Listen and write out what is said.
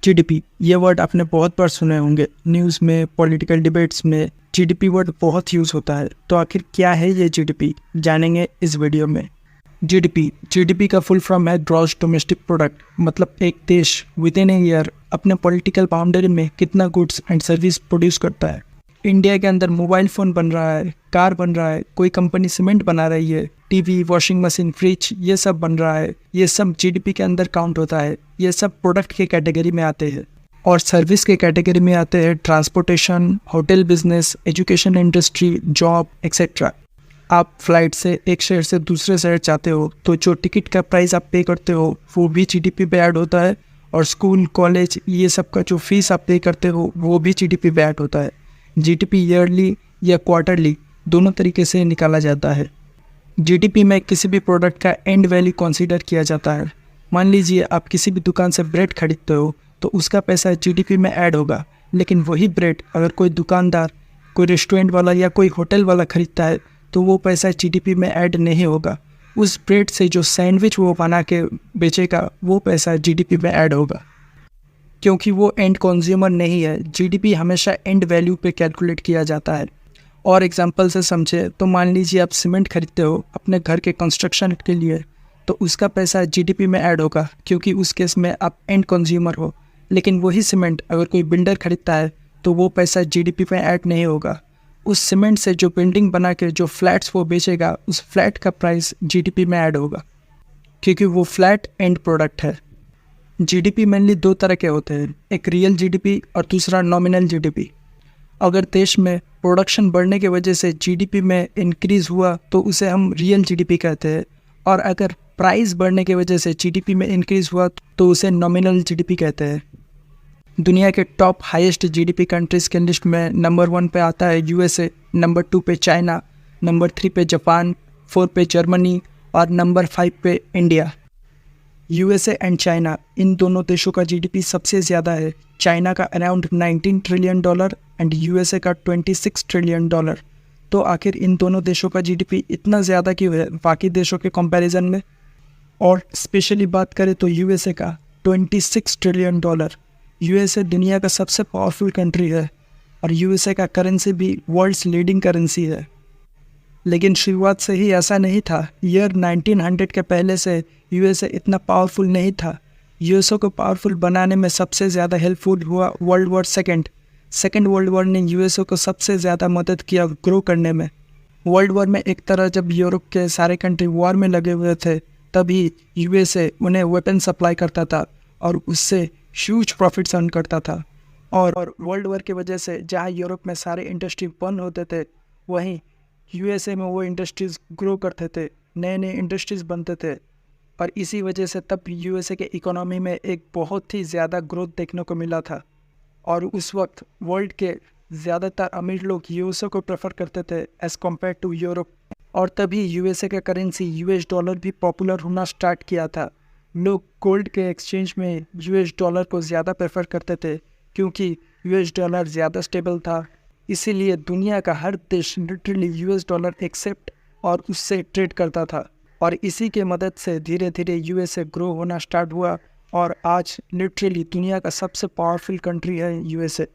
GDP ये word आपने बहुत बार सुने होंगे, न्यूज़ में, पॉलिटिकल डिबेट्स में जीडीपी वर्ड बहुत यूज़ होता है। तो आखिर क्या है ये जीडीपी, जानेंगे इस वीडियो में। जीडीपी का फुल फॉर्म है ग्रॉस डोमेस्टिक प्रोडक्ट, मतलब एक देश विद इन ए ईयर अपने पॉलिटिकल बाउंड्री में कितना गुड्स एंड सर्विस प्रोड्यूस करता है। इंडिया के अंदर मोबाइल फ़ोन बन रहा है, कार बन रहा है, कोई कंपनी सीमेंट बना रही है, टीवी, वॉशिंग मशीन, फ्रिज, ये सब बन रहा है। ये सब जीडीपी के अंदर काउंट होता है। ये सब प्रोडक्ट के कैटेगरी में आते हैं। और सर्विस के कैटेगरी में आते हैं transportation, hotel business, education industry, job etcetera. आप फ्लाइट से एक शहर से दूसरे शहर जाते हो तो जो टिकट का प्राइस आप पे करते हो वो भी जीडीपी पे ऐड होता है। और स्कूल, कॉलेज, ये सब का जो फीस आप पे करते हो वो भी जीडीपी पे ऐड होता है। जीडीपी ईयरली या क्वार्टरली दोनों तरीके से निकाला जाता है। जीडीपी में किसी भी प्रोडक्ट का एंड वैल्यू कंसीडर किया जाता है। मान लीजिए आप किसी भी दुकान से ब्रेड खरीदते हो तो उसका पैसा जीडीपी में ऐड होगा, लेकिन वही ब्रेड अगर कोई दुकानदार, कोई रेस्टोरेंट वाला या कोई होटल वाला खरीदता है तो वो पैसा जीडीपी में ऐड नहीं होगा। उस ब्रेड से जो सैंडविच वो बना के बेचेगा वो पैसा जीडीपी में ऐड होगा, क्योंकि वो एंड कंज्यूमर नहीं है। जीडीपी हमेशा एंड वैल्यू पे कैलकुलेट किया जाता है। और एग्जांपल से समझे तो मान लीजिए आप सीमेंट खरीदते हो अपने घर के कंस्ट्रक्शन के लिए, तो उसका पैसा जीडीपी में ऐड होगा, क्योंकि उस केस में आप एंड कंज्यूमर हो। लेकिन वही सीमेंट अगर कोई बिल्डर खरीदता है तो वो पैसा जीडीपी में ऐड नहीं होगा। उस सीमेंट से जो बिल्डिंग बना के जो फ्लैट्स वो बेचेगा, उस फ्लैट का प्राइस जीडीपी में ऐड होगा, क्योंकि वो फ्लैट एंड प्रोडक्ट है। जीडीपी मेनली दो तरह के होते हैं, एक रियल जीडीपी और दूसरा नॉमिनल जीडीपी। अगर देश में प्रोडक्शन बढ़ने की वजह से जीडीपी में इंक्रीज़ हुआ तो उसे हम रियल जीडीपी कहते हैं। और अगर प्राइस बढ़ने की वजह से जीडीपी में इंक्रीज़ हुआ तो उसे नॉमिनल जीडीपी कहते हैं। दुनिया के टॉप हाईएस्ट जीडीपी कंट्रीज़ के लिस्ट में नंबर 1 पे आता है यूएसए, नंबर 2 पे चाइना, नंबर 3 पे जापान, 4 पे जर्मनी और नंबर 5 पे इंडिया। यूएसए एंड चाइना, इन दोनों देशों का जीडीपी सबसे ज़्यादा है। चाइना का अराउंड $19 ट्रिलियन एंड यूएसए का $26 ट्रिलियन। तो आखिर इन दोनों देशों का जीडीपी इतना ज़्यादा क्यों है बाकी देशों के कंपैरिजन में? और स्पेशली बात करें तो यूएसए का $26 ट्रिलियन। यूएसए दुनिया का सबसे पावरफुल कंट्री है और यूएसए का करेंसी भी वर्ल्ड्स लीडिंग करेंसी है। लेकिन शुरुआत से ही ऐसा नहीं था। ईयर 1900 के पहले से यूएसए इतना पावरफुल नहीं था। यूएसए को पावरफुल बनाने में सबसे ज़्यादा हेल्पफुल हुआ world war second world war ने यूएसए को सबसे ज़्यादा मदद किया ग्रो करने में। वर्ल्ड वॉर में एक तरह जब यूरोप के सारे कंट्री वॉर में लगे हुए थे तभी यूएसए उन्हें वेपन सप्लाई करता था और उससे ह्यूज प्रॉफिट्स अर्न करता था। और वर्ल्ड वॉर की वजह से जहाँ यूरोप में सारे इंडस्ट्री बंद होते थे, वहीं यूएसए में वो इंडस्ट्रीज़ ग्रो करते थे, नए नए इंडस्ट्रीज़ बनते थे। और इसी वजह से तब यूएसए के इकोनॉमी में एक बहुत ही ज़्यादा ग्रोथ देखने को मिला था। और उस वक्त वर्ल्ड के ज़्यादातर अमीर लोग यूएसए को प्रेफर करते थे एज़ कम्पेयर टू यूरोप। और तभी यूएसए का करेंसी यूएस डॉलर भी पॉपुलर होना स्टार्ट किया था। लोग गोल्ड के एक्सचेंज में यूएस डॉलर को ज़्यादा प्रेफर करते थे, क्योंकि यूएस डॉलर ज़्यादा स्टेबल था। इसीलिए दुनिया का हर देश लिटरली यूएस डॉलर एक्सेप्ट और उससे ट्रेड करता था। और इसी के मदद से धीरे धीरे यूएसए ग्रो होना स्टार्ट हुआ और आज लिटरली दुनिया का सबसे पावरफुल कंट्री है यूएसए।